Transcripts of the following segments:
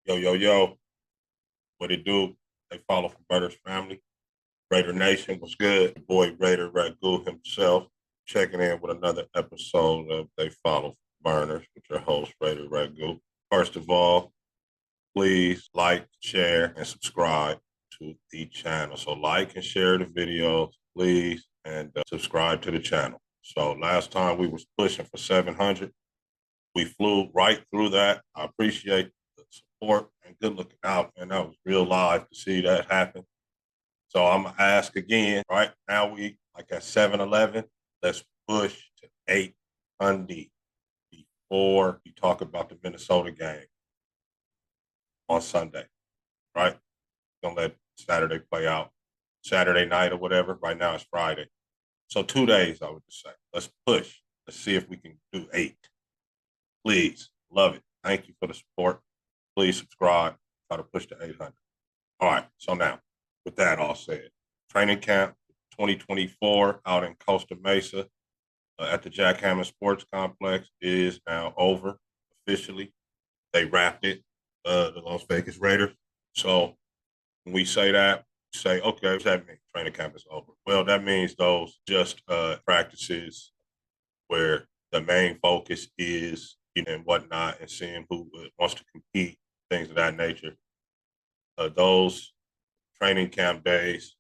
Yo, yo, yo, what it do? They follow from Brother's family. Raider Nation was good. Boy Raider Ragu himself checking in with another episode of They Follow from Burners with your host, Raider Ragu. First of all, please like, share, and subscribe to the channel. So like and share the videos, please, and subscribe to the channel. So last time we was pushing for 700. We flew right through that. I appreciate the support and good looking out, man. That was real live to see that happen. So I'm gonna ask again. Right now we like at 711. Let's push to 800 before we talk about the Minnesota game on Sunday. Right? Gonna let Saturday play out. Saturday night or whatever. Right now it's Friday. So 2 days, I would just say. Let's push. Let's see if we can do 8. Please. Love it. Thank you for the support. Please subscribe. Try to push to 800. All right. So now, with that all said, training camp 2024 out in Costa Mesa at the Jack Hammond Sports Complex is now over officially. They wrapped it, the Las Vegas Raiders. So when we say that, we say, okay, what does that mean? Training camp is over. Well, that means those just practices where the main focus is, and whatnot, and seeing who wants to compete, things of that nature. Those training camp days,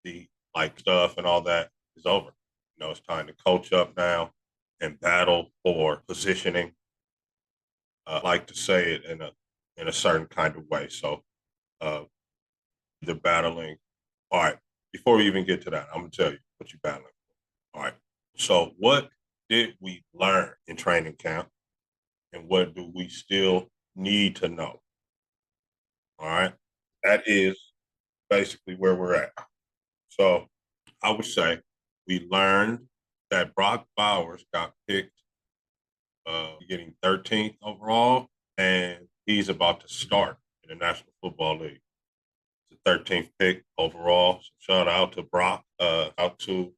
the like stuff and all that is over. It's time to coach up now and battle for positioning. I like to say it in a certain kind of way. So uh, the battling. All right. Before we even get to that, I'm gonna tell you what you're battling for. All right. So what did we learn in training camp, and what do we still need to know? All right. That is basically where we're at. So I would say we learned that Brock Bowers got picked getting 13th overall, and he's about to start in the National Football League. It's the 13th pick overall. So shout out to Brock, out to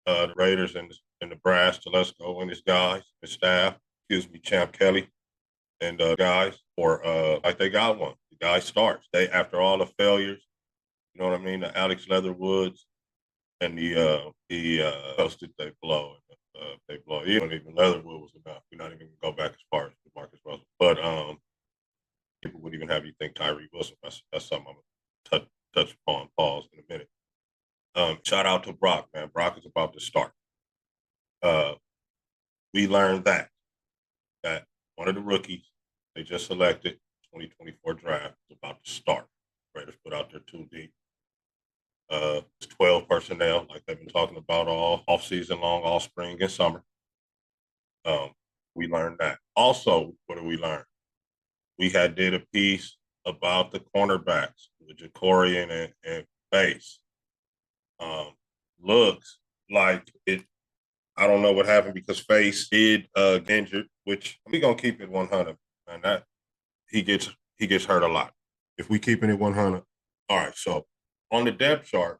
the Raiders and the brass, to Let's Go and his guys, his staff, excuse me, Champ Kelly, and guys for like they got one. The guy starts. They after all the failures, you know what I mean? The Alex Leatherwoods and the else did they blow? They blow. Even Leatherwood was enough. We're not even gonna go back as far as Marcus Russell, but people would even have you think Tyree Wilson. That's something I'm gonna touch upon. Pause in a minute. Shout out to Brock, man. Brock is about to start. Uh, we learned that one of the rookies they just selected 2024 draft is about to start. Raiders put out their 2 deep. It's 12 personnel, like they've been talking about all off season long, all spring and summer. Um, we learned that. Also, what did we learn? We had did a piece about the cornerbacks, the Jacorian and Face. Looks like it. I don't know what happened because Face did get injured, which we gonna keep it 100, and that he gets hurt a lot. If we keeping it 100, all right. So on the depth chart,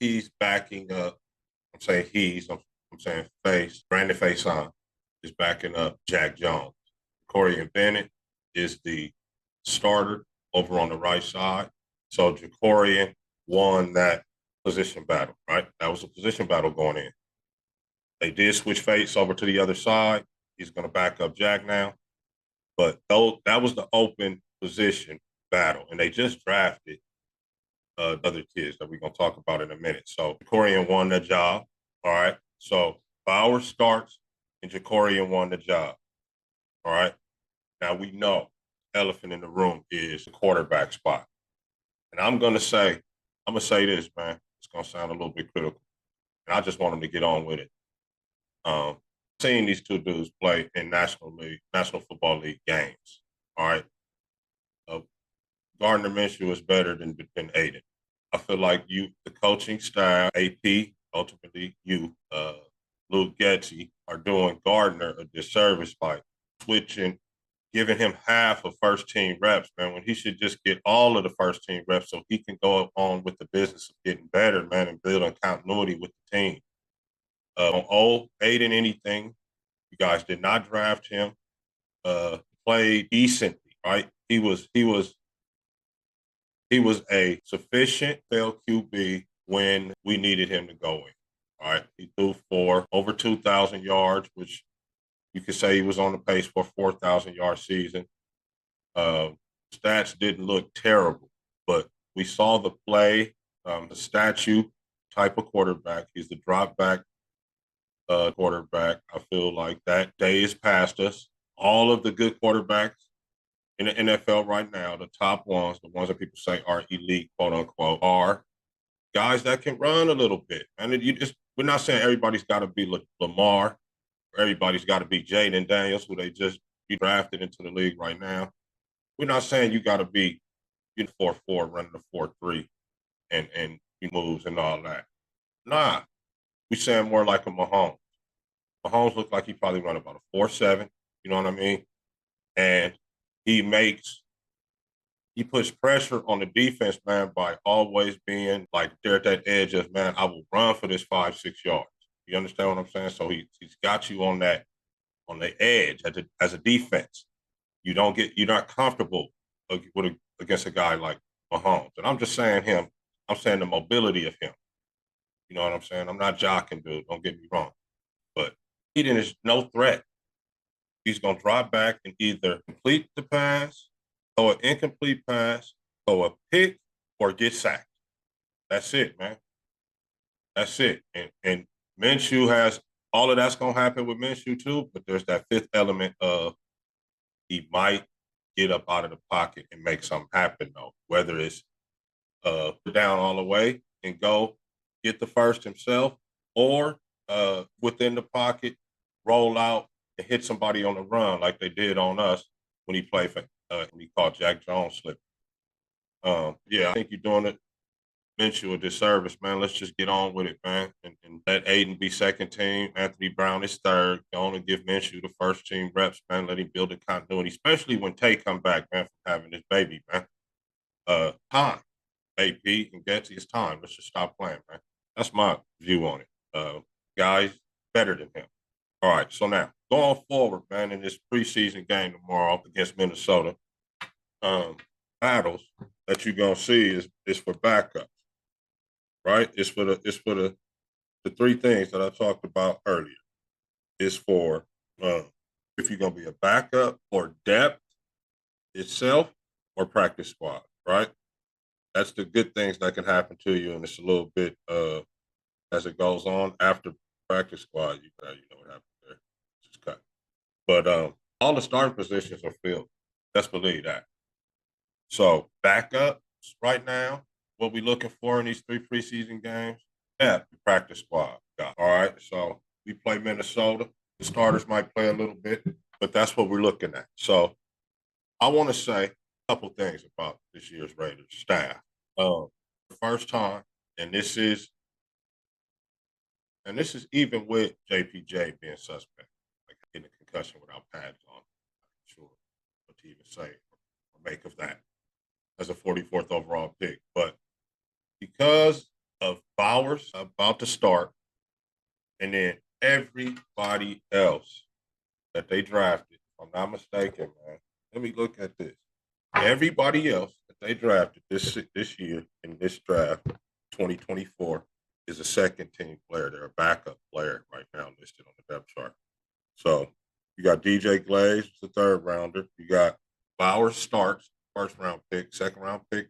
he's backing up. I'm saying I'm saying Face. Brandon Faison is backing up Jack Jones. Corey and Bennett is the starter over on the right side. So Jacorian won that position battle, right? That was a position battle going in. They did switch Face over to the other side. He's going to back up Jack now. But that was the open position battle. And they just drafted other kids that we're going to talk about in a minute. So Jacorian won the job. All right. So Bauer starts and Jacorian won the job. All right. Now we know elephant in the room is the quarterback spot. And I'm going to say this, man. It's going to sound a little bit critical. And I just want them to get on with it. Seeing these two dudes play in National Football League games. All right. Gardner Minshew is better than Aiden. I feel like the coaching staff, AP, ultimately you, Luke Getzey, are doing Gardner a disservice by switching, giving him half of first team reps, man, when he should just get all of the first team reps so he can go on with the business of getting better, man, and building continuity with the team. On Aiden anything, you guys did not draft him. Played decently, right? he was a sufficient fail QB when we needed him to go in. All right, he threw for over 2,000 yards, which you could say he was on the pace for a 4,000-yard season. Uh, Stats didn't look terrible, but we saw the play, the statue type of quarterback. He's the drop back quarterback. I feel like that day is past us. All of the good quarterbacks in the NFL right now, the top ones, the ones that people say are elite, quote unquote, are guys that can run a little bit. And we're not saying everybody's got to be Lamar, or everybody's got to be Jaden Daniels, who they just drafted into the league right now. We're not saying you got to be 4-4 running the 4-3 and moves and all that. Nah, we saying more like a Mahomes. Mahomes looked like he probably run about a 4-7. You know what I mean? And he puts pressure on the defense, man, by always being like there at that edge of, man, I will run for this 5-6 yards. You understand what I'm saying? So he's got you on the edge as a defense. You're not comfortable against a guy like Mahomes. And I'm just saying I'm saying the mobility of him. You know what I'm saying? I'm not jocking, dude. Don't get me wrong. But he didn't, no threat. He's going to drop back and either complete the pass, throw an incomplete pass, throw a pick, or get sacked. That's it, man. That's it. And Minshew has all of that's going to happen with Minshew too, but there's that fifth element of he might get up out of the pocket and make something happen, though, whether it's down all the way and go get the first himself, or within the pocket, roll out and hit somebody on the run like they did on us when he played for when he caught Jack Jones slip. Yeah, I think you're doing it Minshew a disservice, man. Let's just get on with it, man. And let Aiden be second team. Anthony Brown is third. Go on and give Minshew the first team reps, man. Let him build the continuity, especially when Tay come back, man, from having his baby, man. Time. AP and Getsy, it's time. Let's just stop playing, man. That's my view on it. Guys better than him. All right, so now going forward, man, in this preseason game tomorrow against Minnesota, battles that you're gonna see is for backups, right? It's for the three things that I talked about earlier. It's for if you're gonna be a backup or depth itself or practice squad, right? That's the good things that can happen to you, and it's a little bit as it goes on after practice squad. You know what happened there, just cut. But all the starting positions are filled. Let's believe that. So backups right now, what we looking for in these three preseason games? Yeah, practice squad. All right. So we play Minnesota. The starters might play a little bit, but that's what we're looking at. So I want to say a couple things about this year's Raiders staff. First time, and this is even with JPJ being suspect, like getting a concussion without pads on. I'm not sure what to even say or make of that as a 44th overall pick. But because of Bowers about to start, and then everybody else that they drafted, if I'm not mistaken, man, let me look at this. Everybody else that they drafted this year in this draft, 2024, is a second team player. They're a backup player right now listed on the depth chart. So you got DJ Glaze, the third rounder. You got Bowers starts, first round pick, second round pick,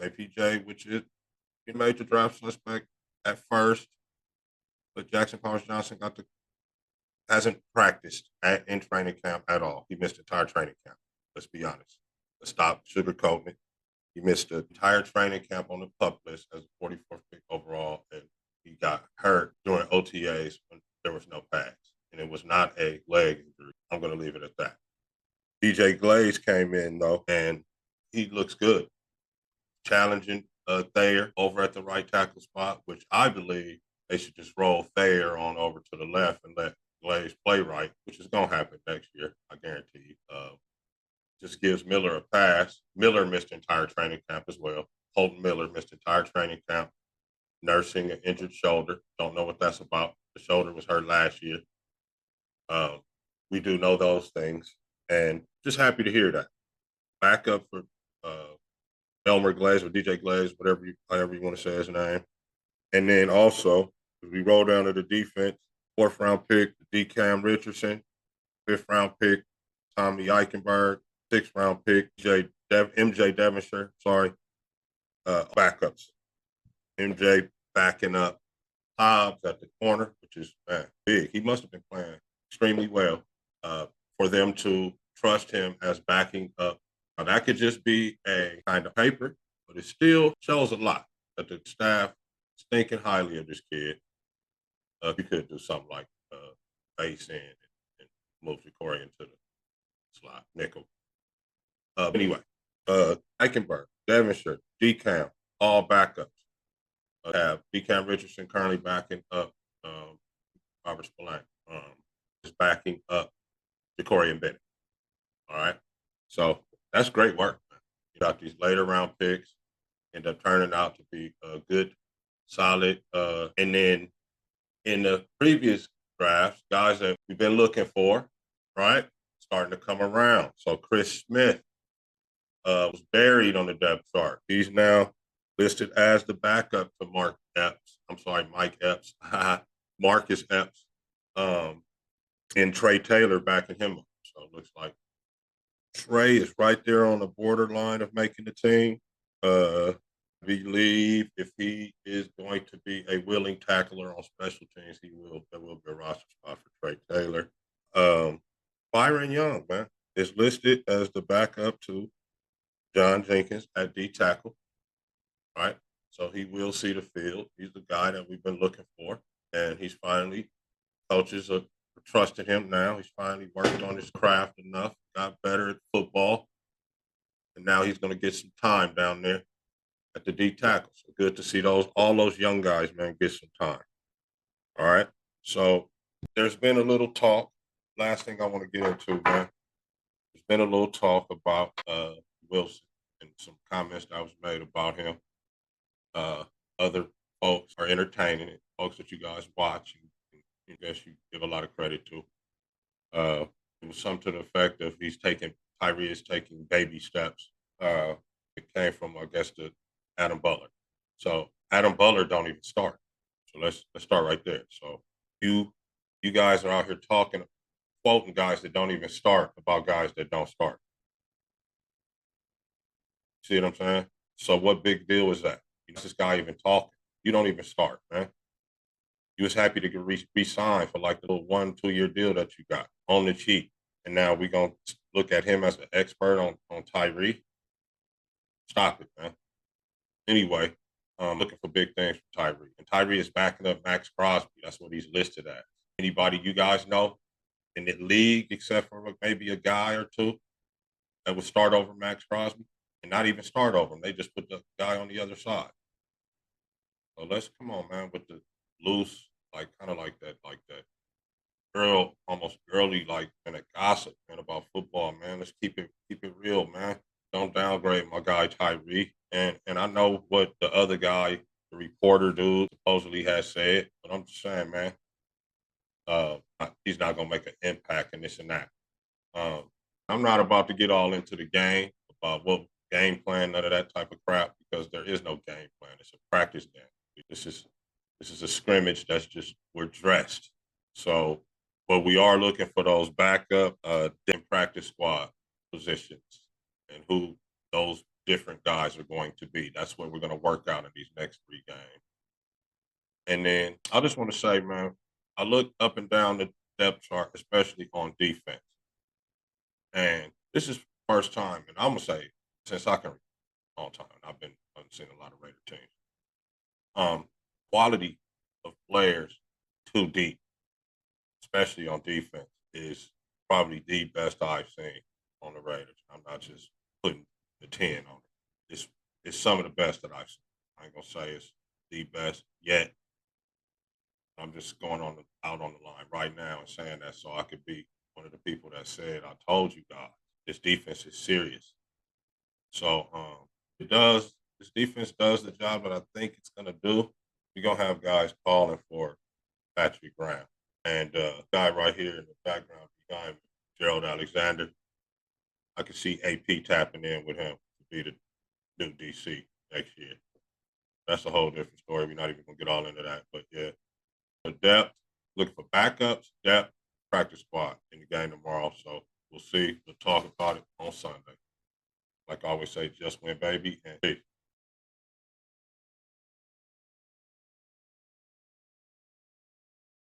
JPJ, which is he made the draft suspect at first, but Jackson Powers Johnson hasn't practiced in training camp at all. He missed the entire training camp. Let's be honest. Let's stop sugarcoating it. He missed the entire training camp on the pup list as a 44th pick overall, and he got hurt during OTAs when there was no pads, and it was not a leg injury. I'm going to leave it at that. DJ Glaze came in, though, and he looks good. Challenging Thayer over at the right tackle spot, which I believe they should just roll Thayer on over to the left and let Glaze play right, which is going to happen next year, I guarantee you. Just gives Miller a pass. Miller missed entire training camp as well. Holton Miller missed entire training camp, nursing an injured shoulder. Don't know what that's about. The shoulder was hurt last year. We do know those things, and just happy to hear that. backup for Elmer Glaze or DJ Glaze, however you want to say his name. And then also, if we roll down to the defense, fourth round pick, D. Cam Richardson, fifth round pick, Tommy Eichenberg, sixth round pick, MJ Devonshire, backups. MJ backing up Hobbs at the corner, which is big. He must have been playing extremely well for them to trust him as backing up. Now, that could just be a kind of paper, but it still shows a lot that the staff is thinking highly of this kid. You could do something like base in and move Corey into the slot nickel. Anyway, Eichenberg, Devonshire, DCAM, all backups. Have DCAM Richardson currently backing up Robert Spillane. Is backing up Jacory and Bennett. All right. So that's great work, man. You got these later round picks, end up turning out to be a good, solid. And then in the previous drafts, guys that we've been looking for, right, starting to come around. So Chris Smith was buried on the depth chart. He's now listed as the backup to Mike Epps, Marcus Epps, and Trey Taylor backing him up. So it looks like Trey is right there on the borderline of making the team. I believe if he is going to be a willing tackler on special teams, there will be a roster spot for Trey Taylor. Byron Young, man, is listed as the backup to John Jenkins at D tackle. Right? So he will see the field. He's the guy that we've been looking for. And he's finally, coaches are trusting him now. He's finally worked on his craft enough, got better at football. And now he's going to get some time down there at the D tackle. So good to see all those young guys, man, get some time. All right. So there's been a little talk. Last thing I want to get into, man. There's been a little talk about Wilson and some comments that was made about him. Other folks are entertaining it, folks that you guys watch and I guess you give a lot of credit to. It was something to the effect of Tyree is taking baby steps. It came from, I guess, the Adam Butler. So Adam Butler don't even start. So let's start right there. So you guys are out here quoting guys that don't even start about guys that don't start. See what I'm saying? So what big deal is that? This guy even talking? You don't even start, man. You was happy to get re-signed for like the little 1-2 year deal that you got on the cheap. And now we're going to look at him as an expert on Tyree. Stop it, man. Anyway, looking for big things for Tyree. And Tyree is backing up Max Crosby. That's what he's listed as. Anybody you guys know in the league, except for maybe a guy or two that would start over Max Crosby? And not even start over him. They just put the guy on the other side. So let's come on, man, with the loose, like kind of like that almost girly, like kind of gossip, man, about football, man. Let's keep it real, man. Don't downgrade my guy Tyree. And I know what the other guy, the reporter dude, supposedly has said, but I'm just saying, man, he's not gonna make an impact in this and that. I'm not about to get all into the game about what game plan, none of that type of crap, because there is no game plan. It's a practice game. This is a scrimmage that's just we're dressed. So, but we are looking for those backup different practice squad positions and who those different guys are going to be. That's what we're going to work out in these next 3 games. And then I just want to say, man, I look up and down the depth chart, especially on defense. And this is first time, and I'm gonna say since I can all time, I've seen a lot of Raider teams. Quality of players too deep, especially on defense, is probably the best I've seen on the Raiders. I'm not just putting the 10 on it. It's some of the best that I've seen. I ain't gonna say it's the best yet. I'm just going out on the line right now and saying that so I could be one of the people that said, I told you guys, this defense is serious. So this defense does the job that I think it's going to do. We're going to have guys calling for Patrick Graham. And guy right here in the background behind me, Gerald Alexander. I could see AP tapping in with him to be the new DC next year. That's a whole different story. We're not even gonna get all into that, but yeah, the depth, looking for backups, depth, practice squad in the game tomorrow. So we'll see. We'll talk about it on Sunday. Like I always say, just win, baby, and peace.